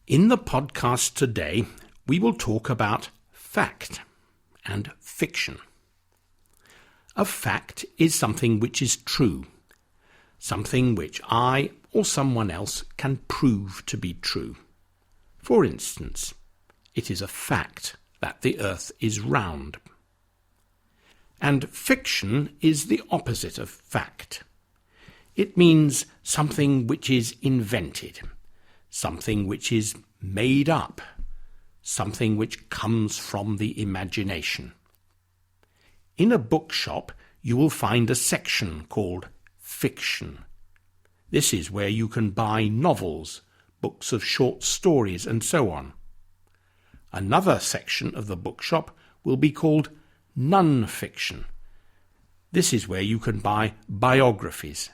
In the podcast today, we will talk about fact and fiction. A fact is something which is true, something which I or someone else can prove to be true. For instance, it is a fact that the earth is round. And fiction is the opposite of fact. It means something which is invented, something which is made up, something which comes from the imagination. In a bookshop, you will find a section called fiction. This is where you can buy novels, books of short stories, and so on. Another section of the bookshop will be called non-fiction. This is where you can buy biographies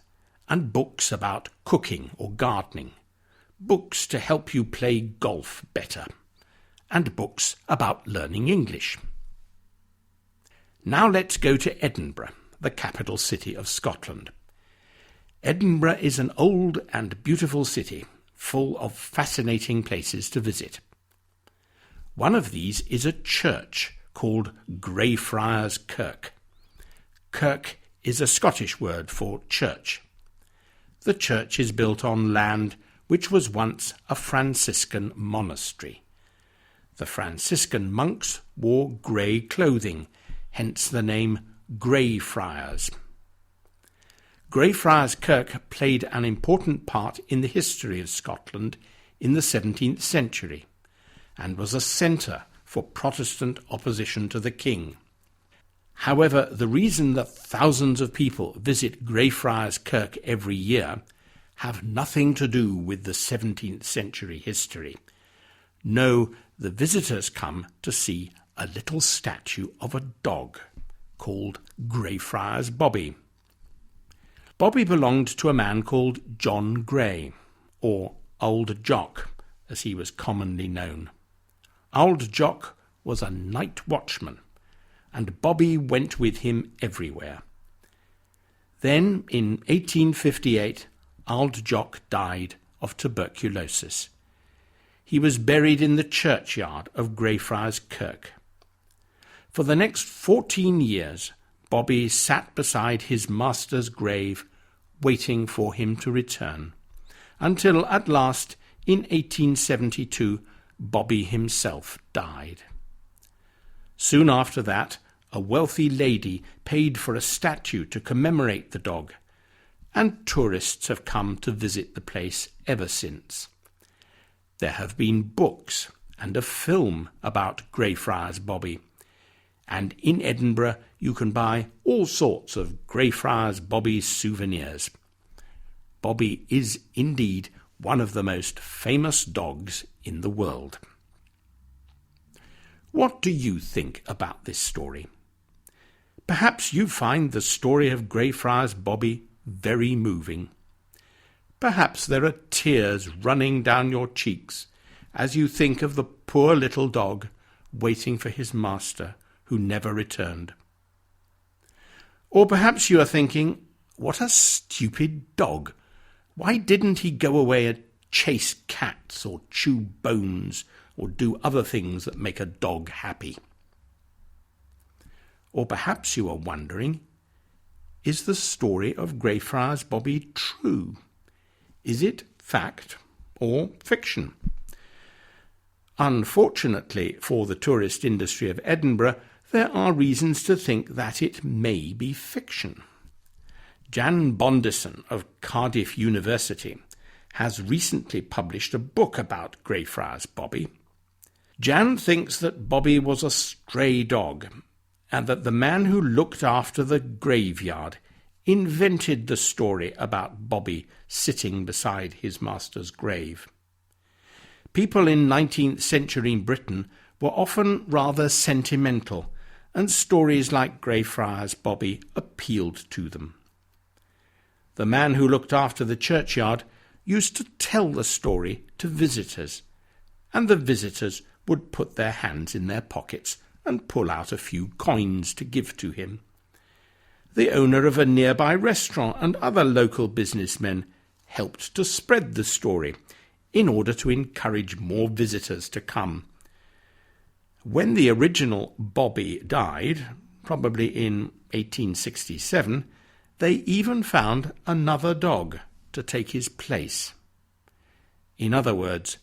and books about cooking or gardening, books to help you play golf better, and books about learning English. Now let's go to Edinburgh, the capital city of Scotland. Edinburgh is an old and beautiful city, full of fascinating places to visit. One of these is a church called Greyfriars Kirk. Kirk is a Scottish word for church. The church is built on land which was once a Franciscan monastery. The Franciscan monks wore grey clothing, hence the name Greyfriars. Greyfriars Kirk played an important part in the history of Scotland in the 17th century and was a centre for Protestant opposition to the king. However, the reason that thousands of people visit Greyfriars Kirk every year have nothing to do with the 17th century history. No, the visitors come to see a little statue of a dog called Greyfriars Bobby. Bobby belonged to a man called John Grey, or Old Jock, as he was commonly known. Old Jock was a night watchman, and Bobby went with him everywhere. Then, in 1858, Old Jock died of tuberculosis. He was buried in the churchyard of Greyfriars Kirk. For the next 14 years, Bobby sat beside his master's grave, waiting for him to return, until at last, in 1872, Bobby himself died. Soon after that, a wealthy lady paid for a statue to commemorate the dog, and tourists have come to visit the place ever since. There have been books and a film about Greyfriars Bobby, and in Edinburgh you can buy all sorts of Greyfriars Bobby souvenirs. Bobby is indeed one of the most famous dogs in the world. What do you think about this story? Perhaps you find the story of Greyfriars Bobby very moving. Perhaps there are tears running down your cheeks as you think of the poor little dog waiting for his master who never returned. Or perhaps you are thinking, what a stupid dog! Why didn't he go away and chase cats or chew bones or do other things that make a dog happy? Or perhaps you are wondering, is the story of Greyfriars Bobby true? Is it fact or fiction? Unfortunately for the tourist industry of Edinburgh, there are reasons to think that it may be fiction. Jan Bondison of Cardiff University has recently published a book about Greyfriars Bobby. Jan thinks that Bobby was a stray dog, and that the man who looked after the graveyard invented the story about Bobby sitting beside his master's grave. People in 19th century Britain were often rather sentimental, and stories like Greyfriars Bobby appealed to them. The man who looked after the churchyard used to tell the story to visitors, and the visitors would put their hands in their pockets and pull out a few coins to give to him. The owner of a nearby restaurant and other local businessmen helped to spread the story, in order to encourage more visitors to come. When the original Bobby died, probably in 1867, they even found another dog to take his place. In other words,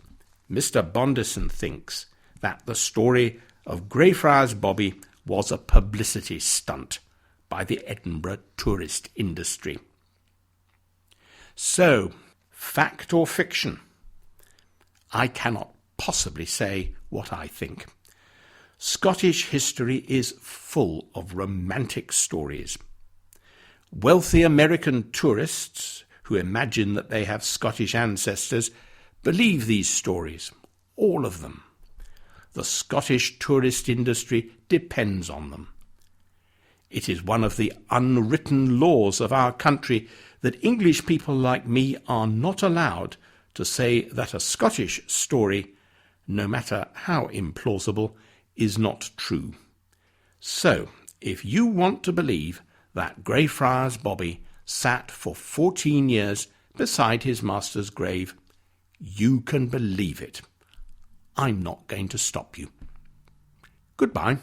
Mr. Bondison thinks that the story of Greyfriars Bobby was a publicity stunt by the Edinburgh tourist industry. So, fact or fiction? I cannot possibly say what I think. Scottish history is full of romantic stories. Wealthy American tourists who imagine that they have Scottish ancestors believe these stories, all of them. The Scottish tourist industry depends on them. It is one of the unwritten laws of our country that English people like me are not allowed to say that a Scottish story, no matter how implausible, is not true. So, if you want to believe that Greyfriars Bobby sat for 14 years beside his master's grave, you can believe it. I'm not going to stop you. Goodbye.